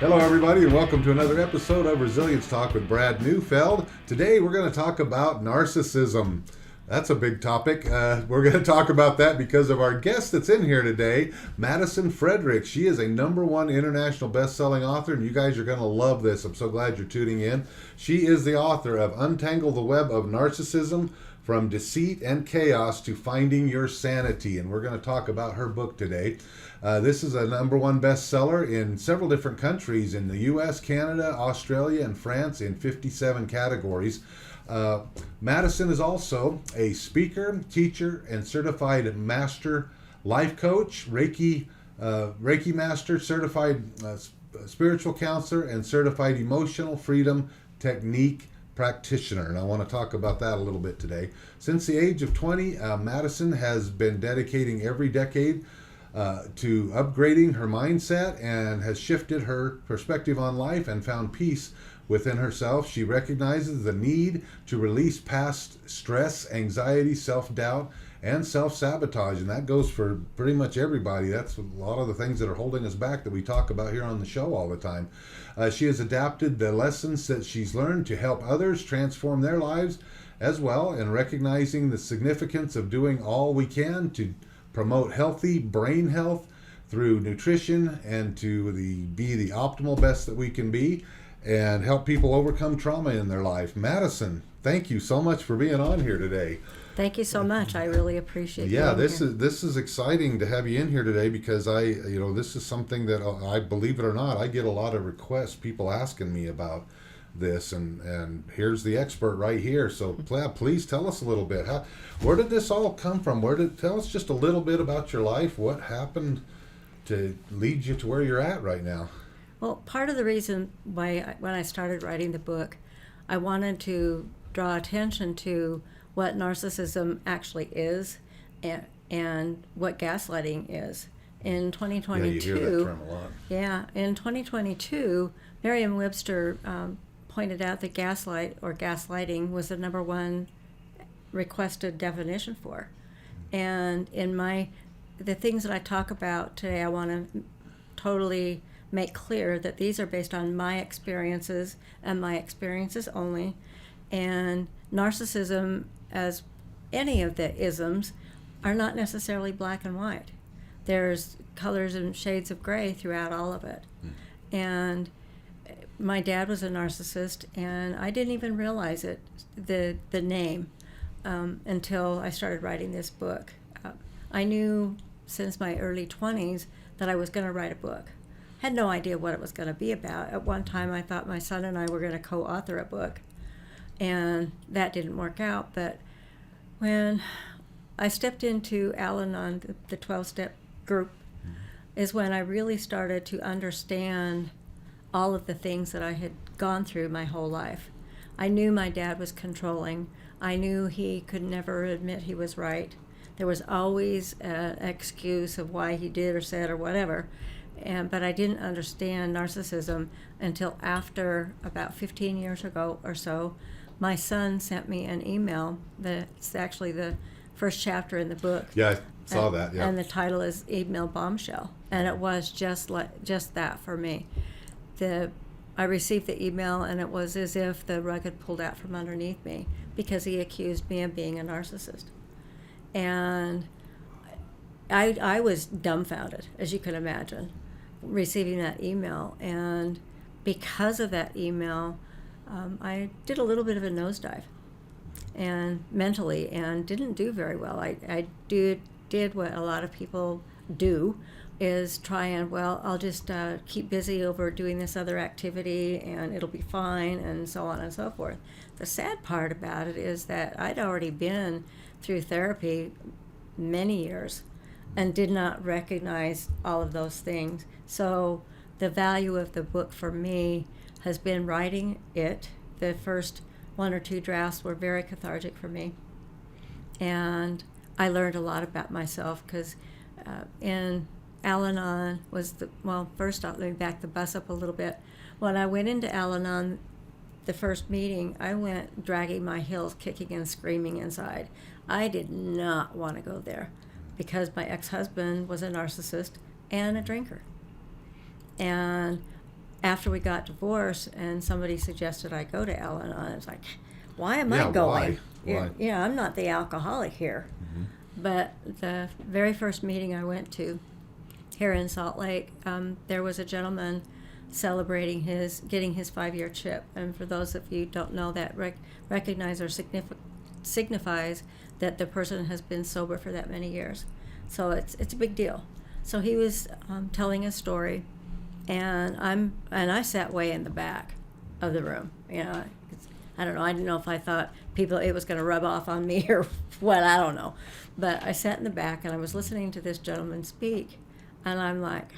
Hello, everybody, and welcome to another episode of Resilience Talk with Brad Neufeld. Today, we're going to talk about narcissism. That's a big topic. We're going to talk about that because of our guest that's in here today, Madison Frederick. She is a #1 international best-selling author, and you guys are going to love this. I'm so glad you're tuning in. She is the author of Untangle, the Web of Narcissism, From Deceit and Chaos to Finding Your Sanity, and we're going to talk about her book today. This is a #1 bestseller in several different countries, in the U.S., Canada, Australia, and France, in 57 categories. Madison is also a speaker, teacher, and certified master life coach, Reiki master, certified spiritual counselor, and certified emotional freedom technique practitioner, and I want to talk about that a little bit today. Since the age of 20, Madison has been dedicating every decade to upgrading her mindset and has shifted her perspective on life and found peace within herself. She recognizes the need to release past stress, anxiety, self-doubt, and self-sabotage, and that goes for pretty much everybody. That's a lot of the things that are holding us back that we talk about here on the show all the time. She has adapted the lessons that she's learned to help others transform their lives as well, and recognizing the significance of doing all we can to promote healthy brain health through nutrition and to be the optimal best that we can be and help people overcome trauma in their life. Madison, thank you so much for being on here today. Thank you so much. I really appreciate it. Yeah, this is exciting to have you in here today because this is something that I believe it or not, I get a lot of requests, people asking me about this, and here's the expert right here. So please tell us a little bit. Where did this all come from? Tell us just a little bit about your life. What happened to lead you to where you're at right now? Well, part of the reason why when I started writing the book, I wanted to draw attention to what narcissism actually is and what gaslighting is. In 2022, yeah, you hear that term a lot. Yeah, in 2022, Merriam-Webster pointed out that gaslighting was the #1 requested definition for. And in the things that I talk about today, I want to totally make clear that these are based on my experiences and my experiences only. And narcissism, as any of the isms, are not necessarily black and white. There's colors and shades of gray throughout all of it. And my dad was a narcissist, and I didn't even realize it, the name, until I started writing this book. I knew since my early 20s that I was going to write a book. Had no idea what it was going to be about. At one time, I thought my son and I were going to co-author a book, and that didn't work out. But when I stepped into Al-Anon, the 12-step group, is when I really started to understand all of the things that I had gone through my whole life. I knew my dad was controlling. I knew he could never admit he was right. There was always an excuse of why he did or said or whatever. But I didn't understand narcissism until after about 15 years ago or so. My son sent me an email that's actually the first chapter in the book. Yeah, I saw that. Yeah. And the title is Email Bombshell, and it was just that for me. I received the email, and it was as if the rug had pulled out from underneath me because he accused me of being a narcissist. And I was dumbfounded, as you can imagine, receiving that email. And because of that email, I did a little bit of a nosedive and mentally, and didn't do very well. I did what a lot of people do, is try and, I'll just keep busy over doing this other activity and it'll be fine, and so on and so forth. The sad part about it is that I'd already been through therapy many years and did not recognize all of those things. So the value of the book for me has been writing it. The first 1 or 2 drafts were very cathartic for me. And I learned a lot about myself because in Al-Anon was first off, let me back the bus up a little bit. When I went into Al-Anon, the first meeting, I went dragging my heels, kicking and screaming inside. I did not want to go there because my ex-husband was a narcissist and a drinker. And after we got divorced and somebody suggested I go to Al-Anon, I was like, why am Yeah, I going? why? Yeah, I'm not the alcoholic here. But the very first meeting I went to here in Salt Lake, there was a gentleman celebrating getting his 5-year chip. And for those of you who don't know, that recognize or signifies that the person has been sober for that many years. So it's a big deal. So he was telling a story, and I sat way in the back of the room. You know, I don't know. I didn't know if I thought it was going to rub off on me or what. I don't know. But I sat in the back and I was listening to this gentleman speak, and I'm like,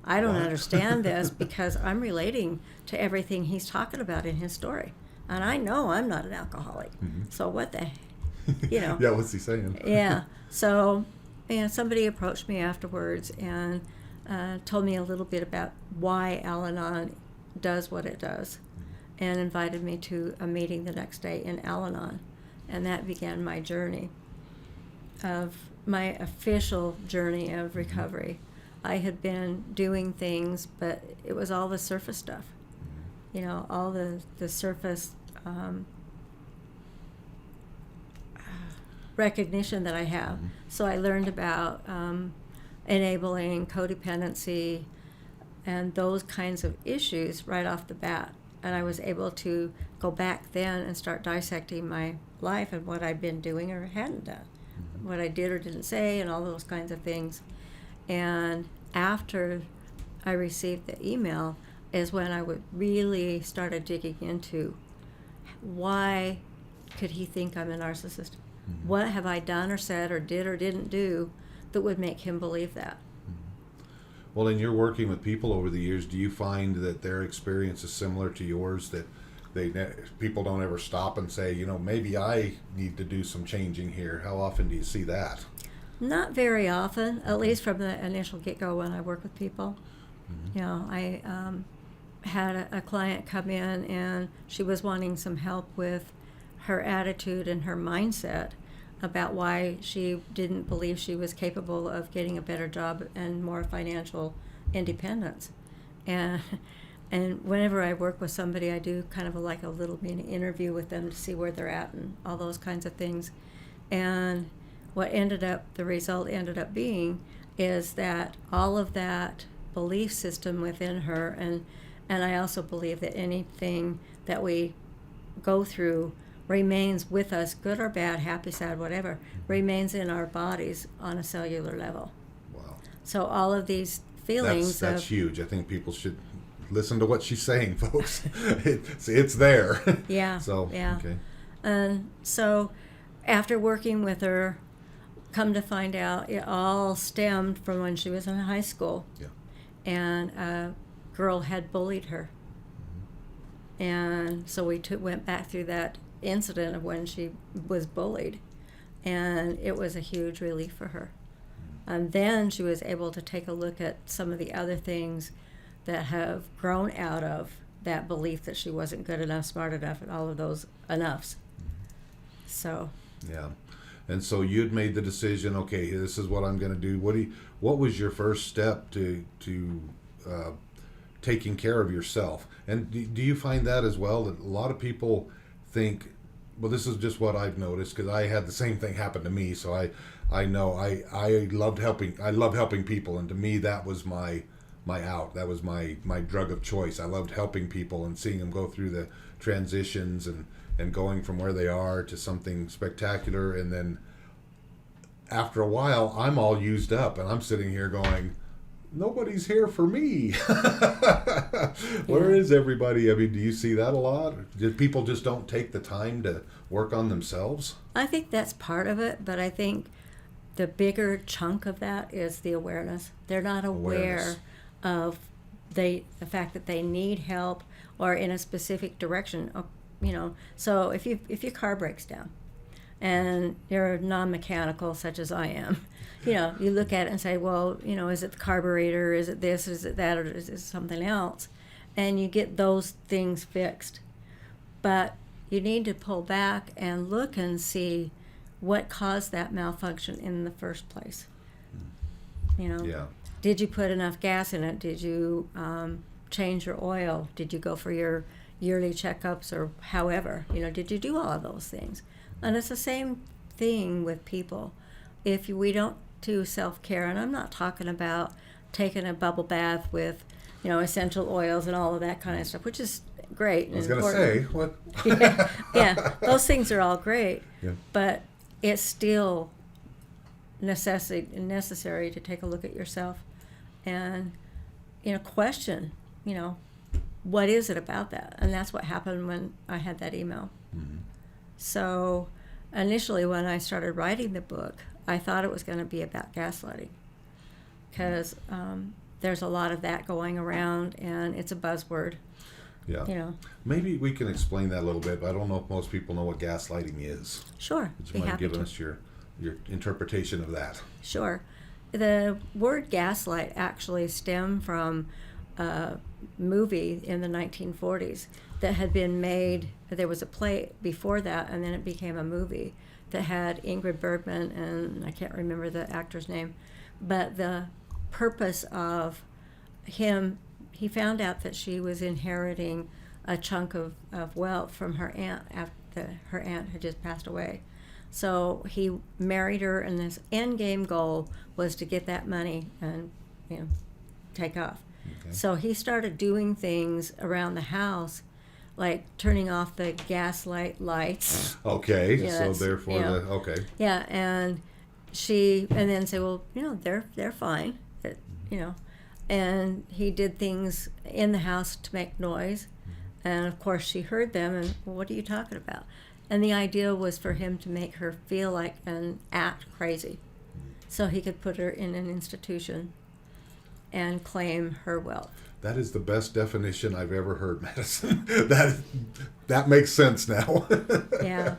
I don't understand this because I'm relating to everything he's talking about in his story, and I know I'm not an alcoholic. So what the, Yeah, what's he saying? Yeah. So, somebody approached me afterwards and told me a little bit about why Al-Anon does what it does, and invited me to a meeting the next day in Al-Anon, and that began my journey my official journey of recovery. I had been doing things, but it was all the surface stuff, all the surface recognition that I have. So I learned about enabling codependency and those kinds of issues right off the bat. And I was able to go back then and start dissecting my life and what I'd been doing or hadn't done, what I did or didn't say, and all those kinds of things. And after I received the email is when I would really started digging into why could he think I'm a narcissist? What have I done or said or did or didn't do that would make him believe that? Well, in your working with people over the years, do you find that their experience is similar to yours, that people don't ever stop and say, maybe I need to do some changing here? How often do you see that? Not very often, at least from the initial get-go when I work with people. I had a client come in and she was wanting some help with her attitude and her mindset about why she didn't believe she was capable of getting a better job and more financial independence. And whenever I work with somebody, I do kind of like a little mini interview with them to see where they're at and all those kinds of things. And the result ended up being is that all of that belief system within her, and I also believe that anything that we go through remains with us, good or bad, happy, sad, whatever, remains in our bodies on a cellular level. Wow. So all of these feelings that's huge. I think people should listen to what she's saying, folks. It's there. Yeah. So, yeah. Okay. And so after working with her, come to find out it all stemmed from when she was in high school. Yeah. And a girl had bullied her. And so we went back through that incident of when she was bullied, and it was a huge relief for her. And then she was able to take a look at some of the other things that have grown out of that belief that she wasn't good enough, smart enough, and all of those enoughs. So yeah. And so you'd made the decision, okay, this is what I'm going to do. What was your first step to taking care of yourself? And do you find that as well, that a lot of people think, well, this is just what I've noticed because I had the same thing happen to me, so I know I love helping people, and to me that was my out. That was my drug of choice. I loved helping people and seeing them go through the transitions and going from where they are to something spectacular, and then after a while I'm all used up and I'm sitting here going, nobody's here for me. Where is everybody? I mean, do you see that a lot? Did people just don't take the time to work on themselves? I think that's part of it, but I think the bigger chunk of that is the awareness. They're not aware of the fact that they need help or in a specific direction. So if your car breaks down and you're non-mechanical such as I am, you look at it and say, well, is it the carburetor, is it this, is it that, or is it something else? And you get those things fixed. But you need to pull back and look and see what caused that malfunction in the first place. Yeah. Did you put enough gas in it? Did you change your oil? Did you go for your yearly checkups or however? Did you do all of those things? And it's the same thing with people. If we don't do self-care, and I'm not talking about taking a bubble bath with, essential oils and all of that kind of stuff, which is great. I was going to say, what? yeah, those things are all great, yeah. But it's still necessary to take a look at yourself and, question, what is it about that? And that's what happened when I had that email. Mm-hmm. So initially when I started writing the book, I thought it was going to be about gaslighting because there's a lot of that going around and it's a buzzword. Yeah. Maybe we can explain that a little bit, but I don't know if most people know what gaslighting is. Sure. Would you mind giving us your interpretation of that? Sure. The word gaslight actually stemmed from a movie in the 1940s that had been made. There was a play before that, and then it became a movie that had Ingrid Bergman, and I can't remember the actor's name, but the purpose of him, he found out that she was inheriting a chunk of wealth from her aunt after her aunt had just passed away. So he married her, and his end game goal was to get that money and take off. Okay. So he started doing things around the house, like turning off the gaslight lights. Okay, so therefore okay. Yeah, and then say, well, they're fine, and he did things in the house to make noise, and of course she heard them, and well, what are you talking about? And the idea was for him to make her feel like and act crazy, so he could put her in an institution and claim her wealth. That is the best definition I've ever heard, Madison. That makes sense now. Yeah.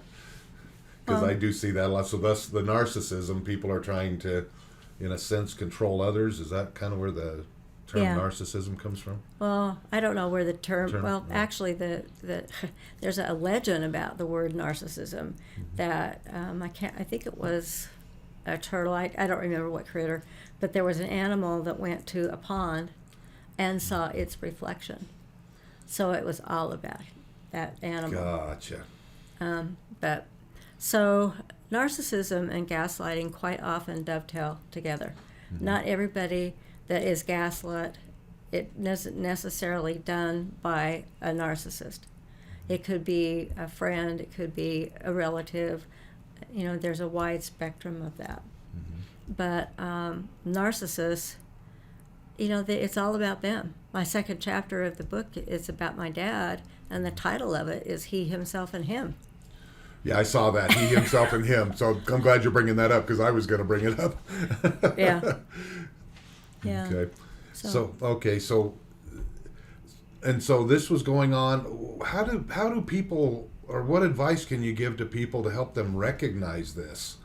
Because I do see that a lot. So thus the narcissism, people are trying to, in a sense, control others. Is that kind of where the term narcissism comes from? Well, I don't know where the term actually, there's a legend about the word narcissism that I think it was a turtle. I don't remember what critter, but there was an animal that went to a pond and saw its reflection. So it was all about that animal. Gotcha. So narcissism and gaslighting quite often dovetail together. Mm-hmm. Not everybody that is gaslit, it isn't necessarily done by a narcissist. It could be a friend, it could be a relative. There's a wide spectrum of that. Mm-hmm. But narcissists, it's all about them. My second chapter of the book is about my dad, and the title of it is He, Himself, and Him. Yeah, I saw that, He, Himself, and Him. So I'm glad you're bringing that up because I was going to bring it up. Yeah. Yeah. Okay. So this was going on. How do people, or what advice can you give to people to help them recognize this,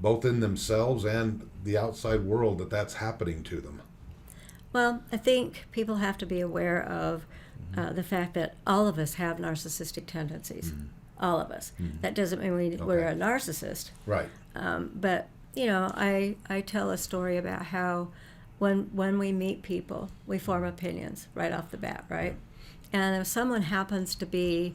both in themselves and the outside world, that's happening to them? Well, I think people have to be aware of the fact that all of us have narcissistic tendencies. Mm-hmm. All of us. Mm-hmm. That doesn't mean we're a narcissist. Right. But, I tell a story about how when we meet people, we form opinions right off the bat, right? And if someone happens to be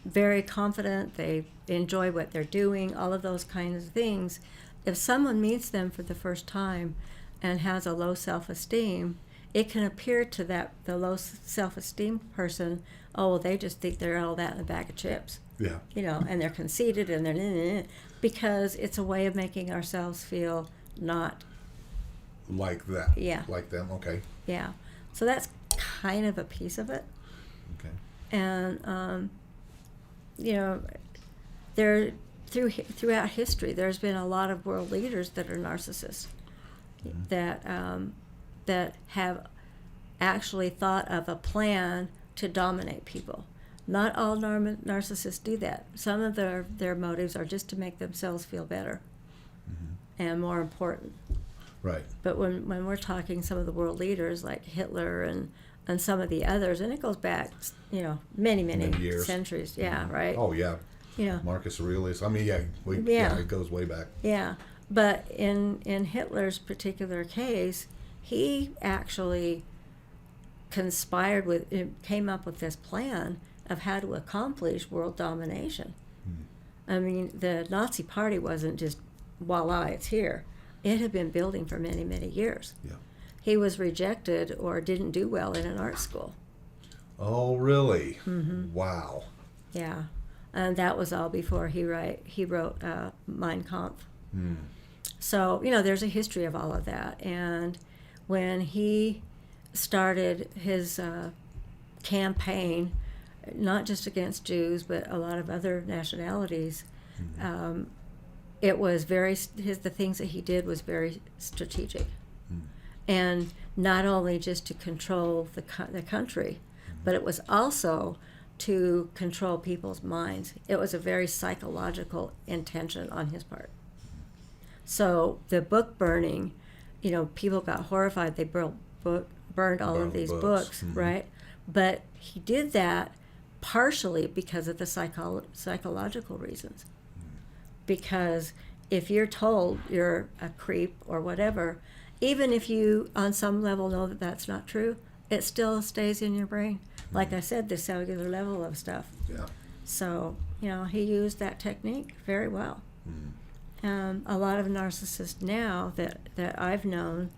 very confident, they enjoy what they're doing, all of those kinds of things, if someone meets them for the first time and has a low self-esteem, it can appear to the low self-esteem person, oh, well, they just think they're all that in a bag of chips. Yeah. And they're conceited and they're because it's a way of making ourselves feel not like that. Yeah. Like them. Okay. Yeah. So that's kind of a piece of it. Okay. And throughout history, there's been a lot of world leaders that are narcissists. Mm-hmm. That have actually thought of a plan to dominate people. Not all narcissists do that. Some of their motives are just to make themselves feel better and more important. Right. But when we're talking some of the world leaders like Hitler and some of the others, and it goes back, many years. centuries. Yeah, right. Oh yeah. Marcus Aurelius. I mean, it goes way back. Yeah, but in Hitler's particular case, he actually came up with this plan of how to accomplish world domination. I mean, the Nazi Party wasn't just, voila, it's here. It had been building for many, many years. Yeah. He was rejected or didn't do well in an art school. Oh, really? Mm-hmm. Wow. Yeah. And that was all before he wrote Mein Kampf. Mm. So, there's a history of all of that. And when he started his campaign, not just against Jews, but a lot of other nationalities, it was the things that he did was very strategic. And not only just to control the country, but it was also to control people's minds. It was a very psychological intention on his part. So the book burning, people got horrified. They burned all of these books, right? But he did that partially because of the psychological reasons. Because if you're told you're a creep or whatever, even if you on some level know that that's not true, it still stays in your brain. Like I said, the cellular level of stuff. Yeah. So, he used that technique very well. A lot of narcissists now that I've known,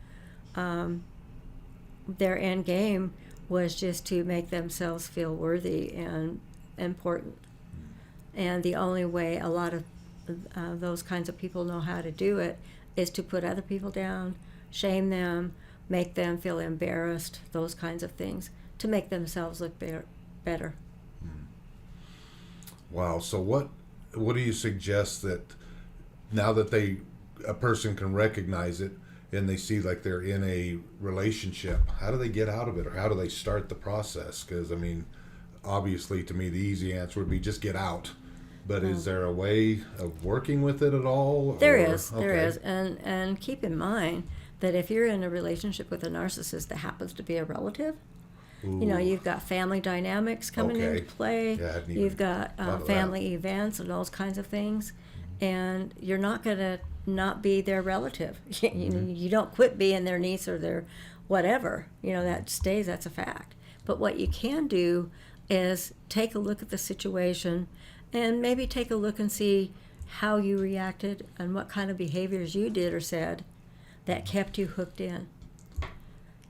their end game was just to make themselves feel worthy and important. And the only way a lot of those kinds of people know how to do it is to put other people down, shame them, make them feel embarrassed, those kinds of things, to make themselves look better. Wow. So what do you suggest that now that a person can recognize it and they see like they're in a relationship, how do they get out of it, or how do they start the process? Because, I mean, obviously to me the easy answer would be just get out. But is there a way of working with it at all? There is. And keep in mind that if you're in a relationship with a narcissist that happens to be a relative, you've got family dynamics coming into play. Yeah, you've got family events and those kinds of things. And you're not going to not be their relative. You don't quit being their niece or their whatever. That stays, that's a fact. But what you can do is take a look at the situation and maybe take a look and see how you reacted and what kind of behaviors you did or said that kept you hooked in.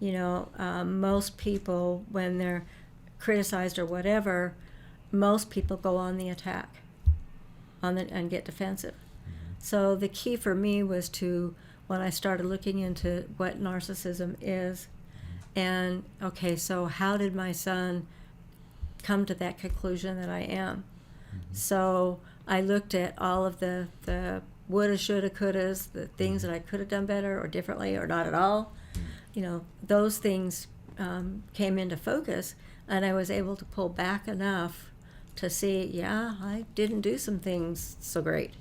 Most people, when they're criticized or whatever, most people go on the attack and get defensive. So the key for me was when I started looking into what narcissism is, and okay, so how did my son come to that conclusion that I am? So I looked at all of the woulda, shoulda, couldas, the things that I could have done better or differently or not at all. Those things came into focus, and I was able to pull back enough to see, yeah, I didn't do some things so great.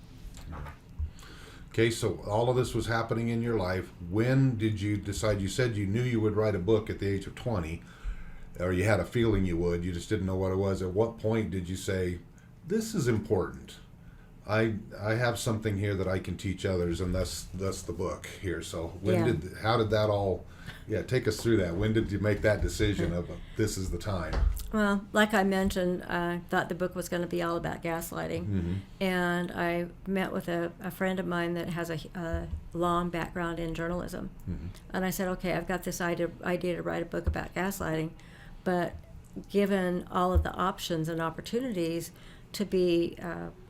Okay, so all of this was happening in your life. When did you decide? You said you knew you would write a book at the age of 20, or you had a feeling you would. You just didn't know what it was. At what point did you say, this is important? I have something here that I can teach others, and that's the book here. So how did that all? Yeah, take us through that. When did you make that decision of this is the time? Well, like I mentioned, I thought the book was going to be all about gaslighting, and I met with a friend of mine that has a long background in journalism, and I said, okay, I've got this idea to write a book about gaslighting, but given all of the options and opportunities to be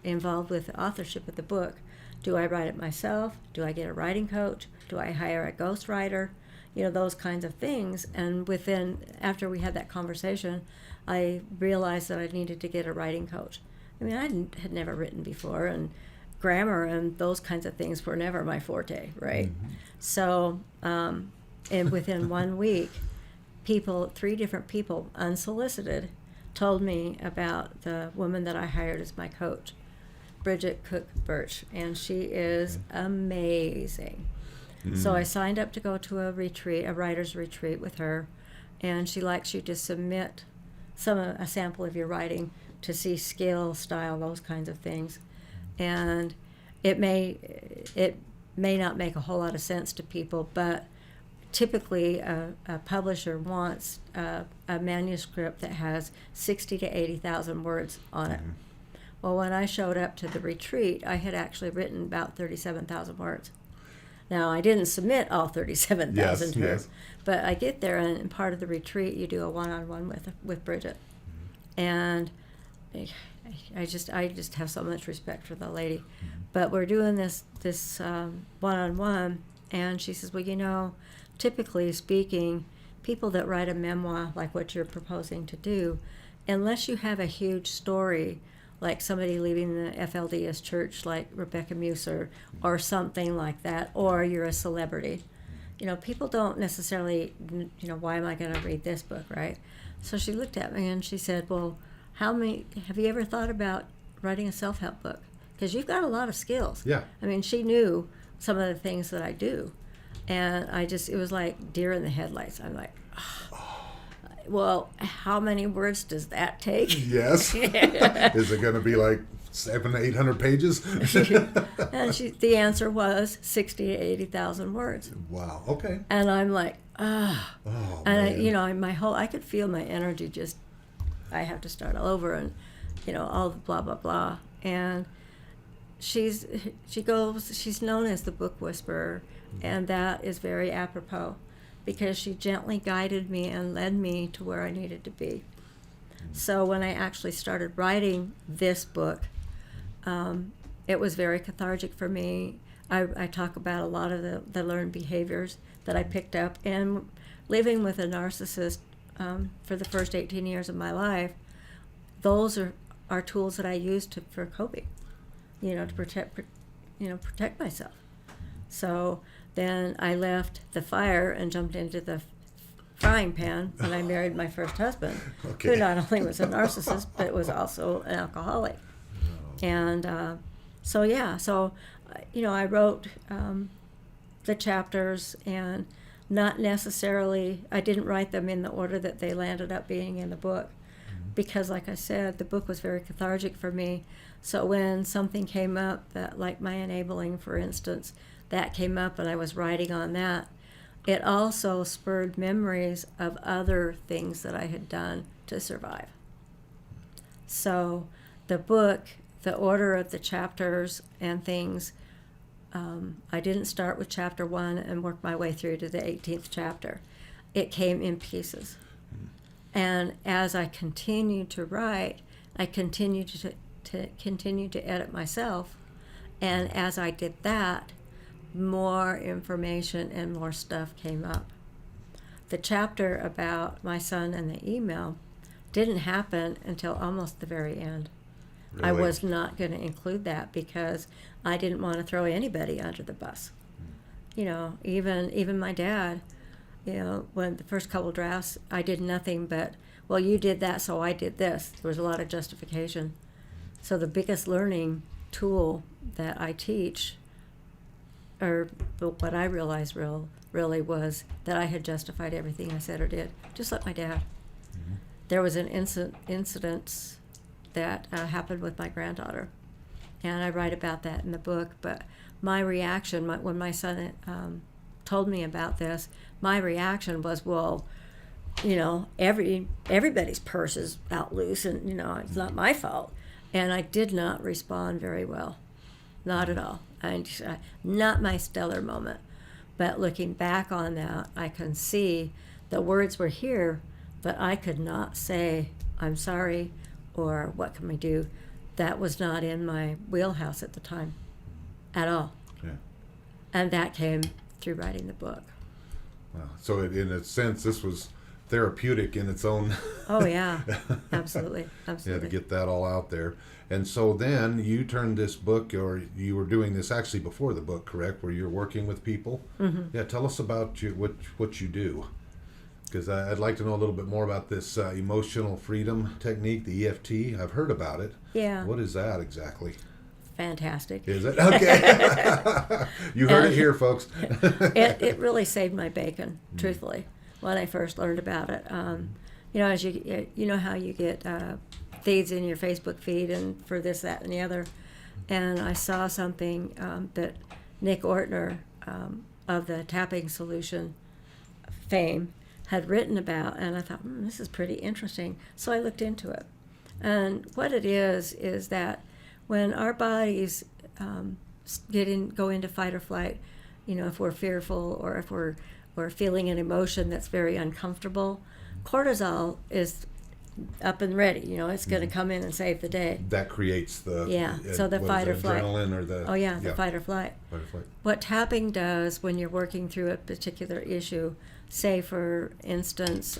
involved with the authorship of the book, do I write it myself? Do I get a writing coach? Do I hire a ghostwriter? Those kinds of things. And after we had that conversation, I realized that I needed to get a writing coach. I mean, I had never written before, and grammar and those kinds of things were never my forte, right? So, and within 1 week, 3 different people, unsolicited, told me about the woman that I hired as my coach, Bridget Cook Birch, and she is amazing. So I signed up to go to a writer's retreat with her, and she likes you to submit a sample of your writing to see skill, style, those kinds of things. And it may not make a whole lot of sense to people, but typically a publisher wants a manuscript that has 60 to 80,000 words on it. Well, when I showed up to the retreat, I had actually written about 37,000 words. Now, I didn't submit all 37,000 to her, but I get there, and in part of the retreat, you do a one-on-one with Bridget. And I just have so much respect for the lady. But we're doing this one-on-one, and she says, well, typically speaking, people that write a memoir like what you're proposing to do, unless you have a huge story, like somebody leaving the FLDS church like Rebecca Musser or something like that, or you're a celebrity, people don't necessarily, why am I going to read this book, right? So she looked at me and she said, well, have you ever thought about writing a self-help book? Because you've got a lot of skills. Yeah. I mean, she knew some of the things that I do. And it was like deer in the headlights. I'm like, well, how many words does that take? Yes. Is it going to be like 700 to 800 pages? And the answer was 60 to 80,000 words. Wow. Okay. And I'm like, oh, and man. I could feel my energy just, I have to start all over, and all the blah blah blah. And she's known as the book whisperer, and that is very apropos, because she gently guided me and led me to where I needed to be. So when I actually started writing this book, it was very cathartic for me. I talk about a lot of the learned behaviors that I picked up, and living with a narcissist for the first 18 years of my life, those are tools that I used for coping, to protect myself. So then I left the fire and jumped into the frying pan when I married my first husband, who not only was a narcissist, but was also an alcoholic. And I wrote the chapters, and not necessarily, I didn't write them in the order that they landed up being in the book, because like I said, the book was very cathartic for me. So when something came up, that, like my enabling, for instance, that came up and I was writing on that, it also spurred memories of other things that I had done to survive. So the book, the order of the chapters and things, I didn't start with chapter 1 and work my way through to the 18th chapter. It came in pieces. And as I continued to write, I continued to edit myself. And as I did that, more information and more stuff came up. The chapter about my son and the email didn't happen until almost the very end. Really? I was not going to include that because I didn't want to throw anybody under the bus. Even my dad, when the first couple drafts, I did nothing but, well, you did that, so I did this. There was a lot of justification. So the biggest learning tool that I teach, or what I realized really was that I had justified everything I said or did, just like my dad. Mm-hmm. There was an incident that happened with my granddaughter, and I write about that in the book. But my reaction, when my son told me about this, my reaction was, well, everybody's purse is out loose, and it's not my fault. And I did not respond very well, not at all. Not my stellar moment. But looking back on that, I can see the words were here, but I could not say, I'm sorry, or what can we do? That was not in my wheelhouse at the time, at all. Yeah. And that came through writing the book. Wow. So in a sense, this was therapeutic in its own. Oh, yeah. Absolutely. Yeah, to get that all out there. And so then you turned this book, or you were doing this actually before the book, correct, where you're working with people? Mm-hmm. Yeah, tell us about what you do. Because I'd like to know a little bit more about this emotional freedom technique, the EFT. I've heard about it. Yeah. What is that exactly? Fantastic. Is it? Okay. You heard it here, folks. It really saved my bacon, truthfully, when I first learned about it. As you know how you get feeds in your Facebook feed and for this, that, and the other. And I saw something that Nick Ortner of the tapping solution fame had written about, and I thought, this is pretty interesting. So I looked into it. And what it is that when our bodies go into fight or flight, if we're fearful or if we're feeling an emotion that's very uncomfortable, cortisol is up and ready. It's going to come in and save the day. That creates the So the fight or flight. Adrenaline or the the fight or flight. Fight or flight. What tapping does when you're working through a particular issue, say for instance,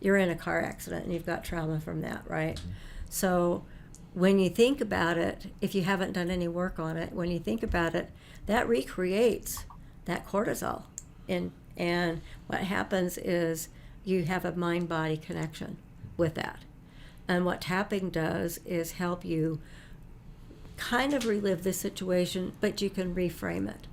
you're in a car accident and you've got trauma from that, right? Mm-hmm. So when you think about it, if you haven't done any work on it, when you think about it, that recreates that cortisol. And what happens is you have a mind-body connection with that. And what tapping does is help you kind of relive the situation, but you can reframe it.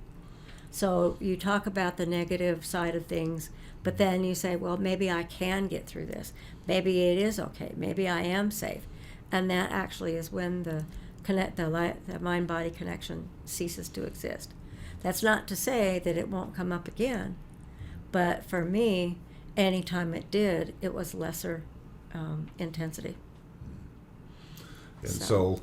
So you talk about the negative side of things, but then you say, well, maybe I can get through this. Maybe it is okay. Maybe I am safe. And that actually is when the mind-body connection ceases to exist. That's not to say that it won't come up again, but for me, anytime it did, it was lesser intensity. And so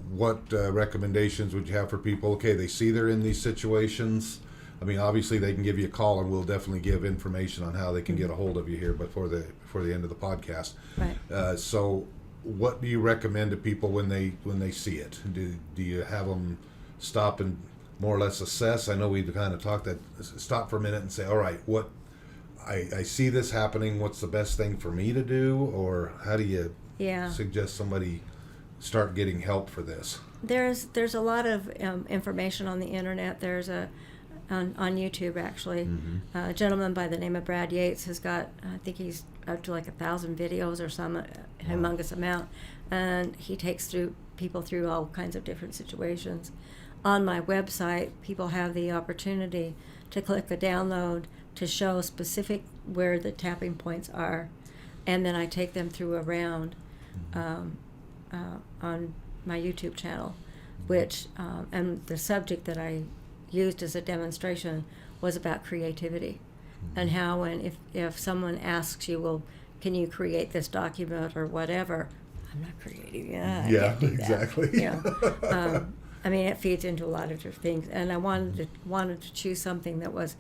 what recommendations would you have for people? Okay, they see they're in these situations. I mean, obviously they can give you a call, and we'll definitely give information on how they can get a hold of you here before the end of the podcast. Right. So what do you recommend to people when they see it? Do you have them stop and more or less assess? I know we've kind of talked that, stop for a minute and say, all right, what I see this happening, what's the best thing for me to do? Or how do you suggest somebody start getting help for this? There's a lot of information on the internet. There's on YouTube actually. Mm-hmm. A gentleman by the name of Brad Yates has got, I think he's up to like 1,000 videos or some humongous amount, and he takes people through all kinds of different situations. On my website, people have the opportunity to click the download to show specific where the tapping points are, and then I take them through a round on my YouTube channel, which and the subject that I used as a demonstration was about creativity, and how if someone asks you, well, can you create this document or whatever, I'm not creative. I can't do exactly. That. I mean, it feeds into a lot of different things, and I wanted to choose something that was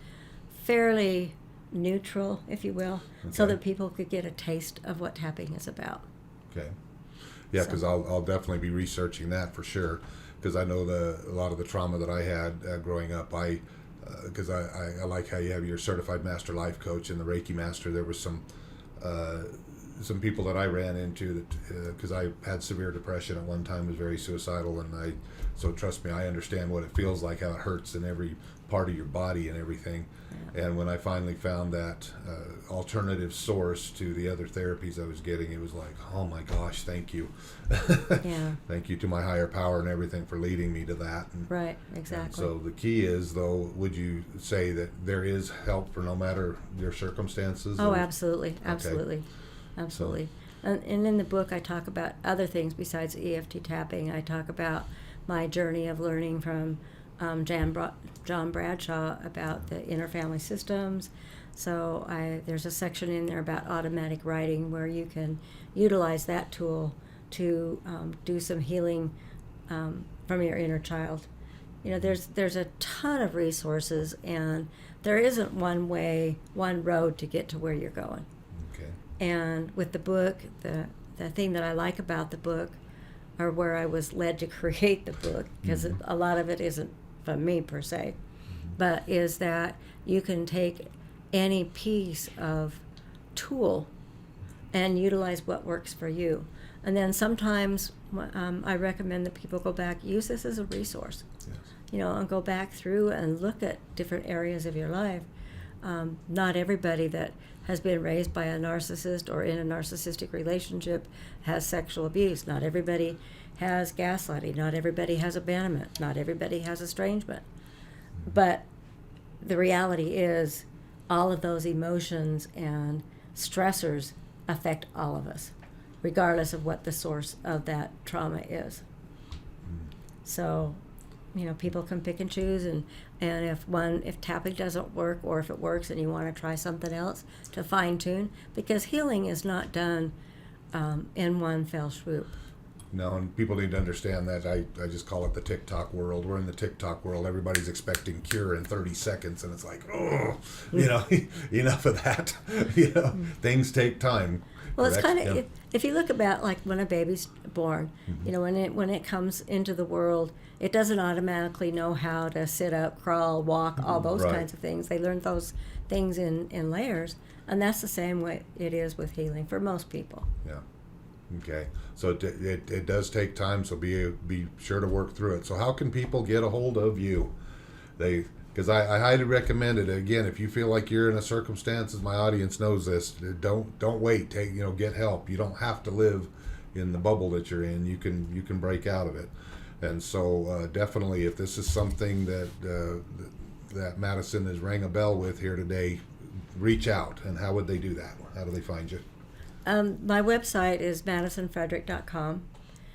fairly neutral, if you will, so that people could get a taste of what tapping is about. Okay. Yeah, because I'll definitely be researching that for sure, because I know a lot of the trauma that I had growing up. Because I like how you have your certified master life coach and the Reiki master. There was some people that I ran into that because I had severe depression at one time, was very suicidal, and so trust me, I understand what it feels like, how it hurts in every part of your body and everything. Yeah. And when I finally found that alternative source to the other therapies I was getting, it was like, oh my gosh, thank you. Yeah. Thank you to my higher power and everything for leading me to that. Right, exactly. And so the key is, though, would you say that there is help for no matter your circumstances? Oh, absolutely. Absolutely. And in the book, I talk about other things besides EFT tapping. I talk about my journey of learning from John Bradshaw about the inner family systems. So there's a section in there about automatic writing where you can utilize that tool to do some healing from your inner child. There's a ton of resources, and there isn't one road to get to where you're going. Okay. And with the book, the thing that I like about the book, or where I was led to create the book, because a lot of it isn't from me per se, but is that you can take any piece of tool and utilize what works for you. And then sometimes I recommend that people go back, use this as a resource. Yes. And go back through and look at different areas of your life. Not everybody that has been raised by a narcissist or in a narcissistic relationship has sexual abuse. Not everybody has gaslighting. Not everybody has abandonment. Not everybody has estrangement. But the reality is all of those emotions and stressors affect all of us, regardless of what the source of that trauma is. So people can pick and choose, and if tapping doesn't work, or if it works and you want to try something else to fine tune, because healing is not done in one fell swoop. No, and people need to understand that. I just call it the TikTok world. We're in the TikTok world. Everybody's expecting cure in 30 seconds, and it's like, oh, enough of that. Things take time. Well, it's kind of, if you look about like when a baby's born, when it comes into the world, it doesn't automatically know how to sit up, crawl, walk, all those kinds of things. They learn those things in layers, and that's the same way it is with healing for most people. Yeah. Okay. So it does take time, so be sure to work through it. So how can people get a hold of you? Because I highly recommend it. Again, if you feel like you're in a circumstance, as my audience knows this, don't wait. Get help. You don't have to live in the bubble that you're in. You can break out of it. And so definitely, if this is something that Madison has rang a bell with here today, reach out. And how would they do that? How do they find you? My website is madisonfrederick.com.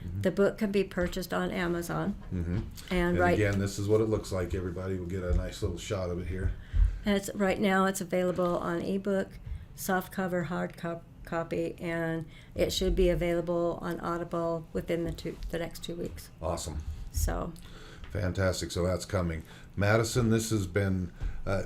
Mm-hmm. The book can be purchased on Amazon. Mm-hmm. And again, this is what it looks like. Everybody will get a nice little shot of it here. And right now it's available on ebook, softcover, hard copy, and it should be available on Audible within the next 2 weeks. Awesome. So. Fantastic. So that's coming. Madison, this has been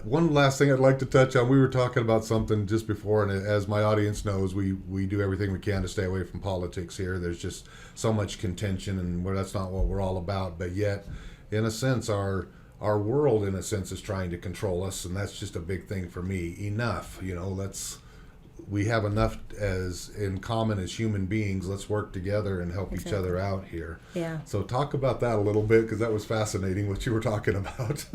one last thing I'd like to touch on. We were talking about something just before, and as my audience knows, we do everything we can to stay away from politics here. There's just so much contention, and that's not what we're all about. But yet, in a sense, our world, in a sense, is trying to control us, and that's just a big thing for me. Enough. We have enough as in common as human beings. Let's work together and help each other out here. Yeah. So talk about that a little bit, because that was fascinating what you were talking about.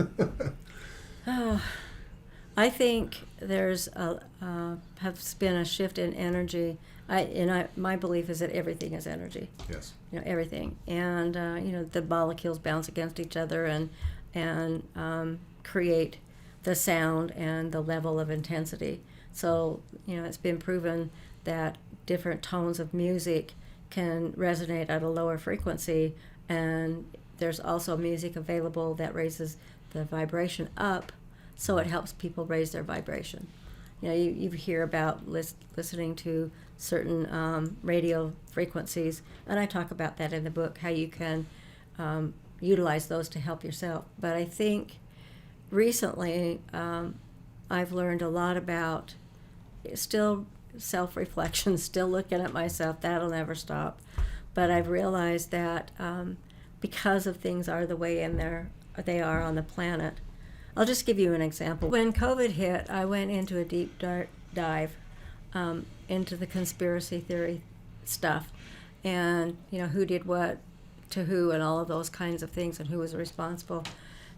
I think there's has been a shift in energy. My belief is that everything is energy. Yes. Everything, and the molecules bounce against each other and create the sound and the level of intensity. So, it's been proven that different tones of music can resonate at a lower frequency, and there's also music available that raises the vibration up, so it helps people raise their vibration. You hear about listening to certain radio frequencies, and I talk about that in the book, how you can utilize those to help yourself. But I think recently I've learned a lot about still self-reflection, still looking at myself. That'll never stop. But I've realized that because of things are the way they are on the planet. I'll just give you an example. When COVID hit, I went into a deep dive into the conspiracy theory stuff, and who did what to who and all of those kinds of things, and who was responsible.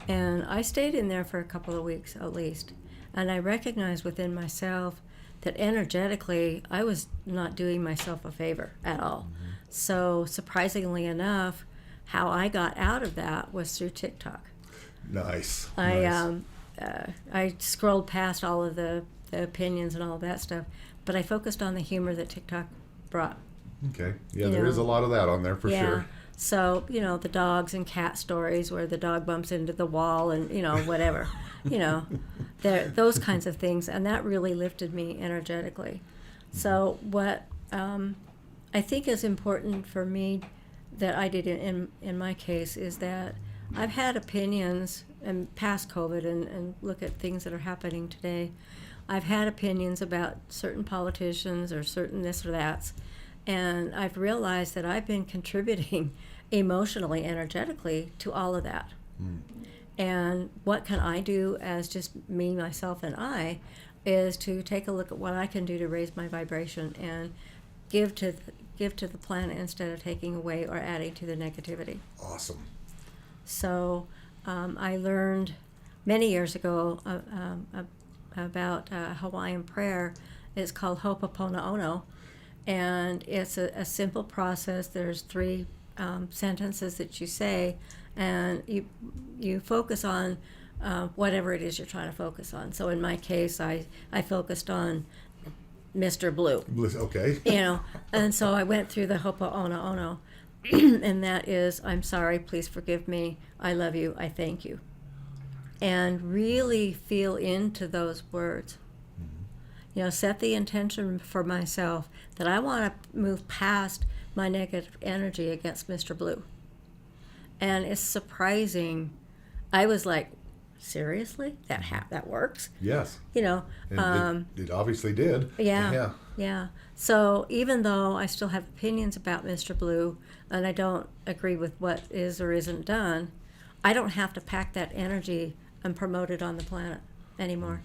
And I stayed in there for a couple of weeks at least, and I recognized within myself that energetically I was not doing myself a favor at all. Mm-hmm. So surprisingly enough, how I got out of that was through TikTok. Nice. I scrolled past all of the opinions and all of that stuff, but I focused on the humor that TikTok brought. Okay. Yeah, there is a lot of that on there for sure. So, the dogs and cat stories where the dog bumps into the wall and, whatever. Those kinds of things. And that really lifted me energetically. So what I think is important for me that I did in my case is that I've had opinions, and past COVID and look at things that are happening today. I've had opinions about certain politicians or certain this or that's. And I've realized that I've been contributing emotionally, energetically to all of that. Mm. And what can I do as just me, myself, and I is to take a look at what I can do to raise my vibration and give to the planet instead of taking away or adding to the negativity. Awesome. So I learned many years ago about Hawaiian prayer. It's called Ho'oponopono. And it's a simple process. There's 3 sentences that you say, and you focus on whatever it is you're trying to focus on. So in my case, I focused on Mr. Blue. Okay. And so I went through the Ho'oponopono, and that is, I'm sorry, please forgive me, I love you, I thank you. And really feel into those words. Set the intention for myself that I want to move past my negative energy against Mr. Blue. And it's surprising. I was like, seriously? That works? Yes. And it obviously did. Yeah. So even though I still have opinions about Mr. Blue and I don't agree with what is or isn't done, I don't have to pack that energy and promote it on the planet anymore.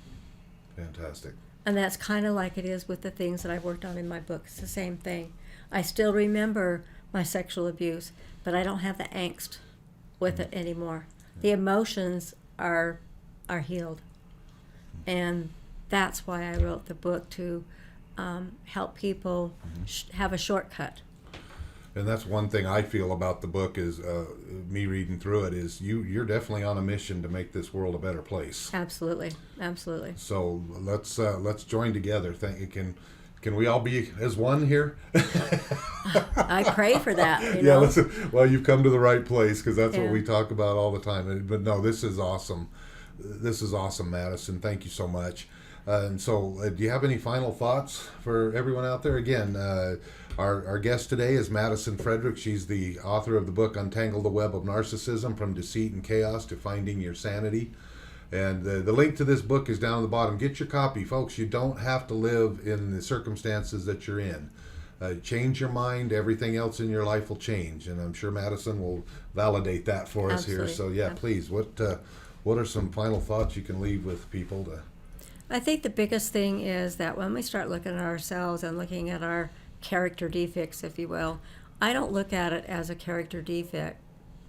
Fantastic. And that's kind of like it is with the things that I've worked on in my book. It's the same thing. I still remember my sexual abuse, but I don't have the angst with it anymore. The emotions are healed. And that's why I wrote the book, to help people have a shortcut. And that's one thing I feel about the book is me reading through it is you're definitely on a mission to make this world a better place. Absolutely. So let's join together. Can we all be as one here? I pray for that. Yeah. Well, you've come to the right place, because that's what we talk about all the time. But no, this is awesome. This is awesome, Madison. Thank you so much. And so, do you have any final thoughts for everyone out there? Again, our guest today is Madison Frederick. She's the author of the book Untangle the Web of Narcissism, From Deceit and Chaos to Finding Your Sanity. And the link to this book is down at the bottom. Get your copy, folks. You don't have to live in the circumstances that you're in. Change your mind. Everything else in your life will change. And I'm sure Madison will validate that for us here. So, please, what are some final thoughts you can leave with people? I think the biggest thing is that when we start looking at ourselves and looking at our character defects, if you will, I don't look at it as a character defect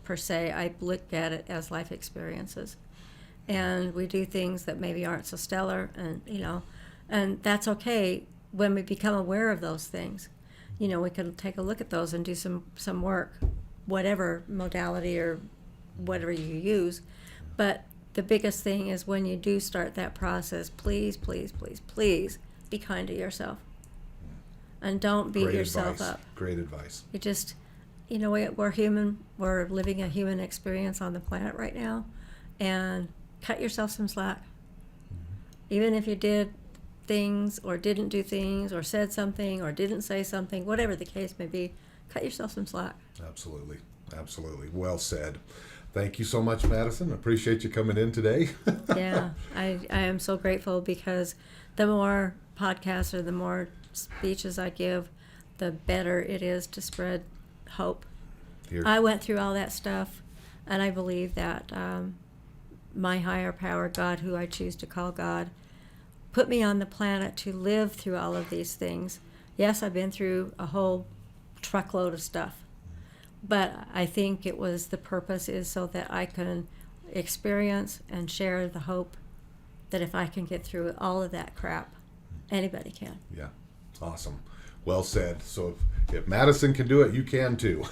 per se. I look at it as life experiences. And we do things that maybe aren't so stellar, and that's okay when we become aware of those things. We can take a look at those and do some work, whatever modality or whatever you use. But the biggest thing is when you do start that process, please, please, please, please be kind to yourself. And don't beat yourself up. Great advice. You just, we're human. We're living a human experience on the planet right now. And cut yourself some slack. Even if you did things or didn't do things or said something or didn't say something, whatever the case may be, cut yourself some slack. Absolutely. Well said. Thank you so much, Madison. Appreciate you coming in today. Yeah, I am so grateful, because the more podcasts or the more speeches I give, the better it is to spread hope. I went through all that stuff, and I believe that my higher power, God, who I choose to call God, put me on the planet to live through all of these things. Yes, I've been through a whole truckload of stuff. But I think it was the purpose is so that I can experience and share the hope that if I can get through all of that crap, anybody can. Yeah, awesome. Well said. So if Madison can do it, you can too.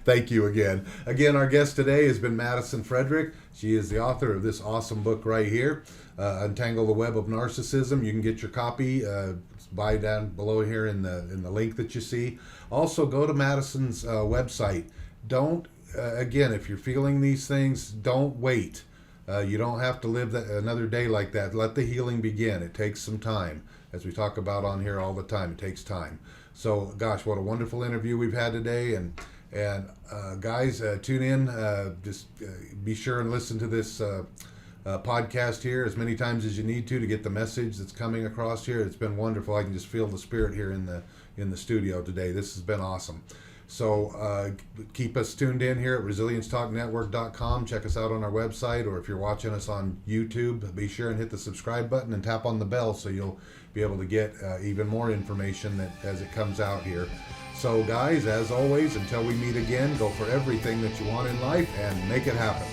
Thank you again. Again, our guest today has been Madison Frederick. She is the author of this awesome book right here, Untangle the Web of Narcissism. You can get your copy. Buy down below here in the link that you see. Also, go to Madison's website. Don't again, if you're feeling these things, don't wait. You don't have to live another day like that. Let the healing begin. It takes some time, as we talk about on here all the time. It takes time. So, gosh, what a wonderful interview we've had today. And guys, tune in. Just be sure and listen to this podcast here as many times as you need to get the message that's coming across here. It's been wonderful. I can just feel the spirit here in the studio today. This has been awesome. So keep us tuned in here at resiliencetalknetwork.com. Check us out on our website, or if you're watching us on YouTube, be sure and hit the subscribe button and tap on the bell so you'll be able to get even more information as it comes out here. So guys, as always, until we meet again, go for everything that you want in life and make it happen.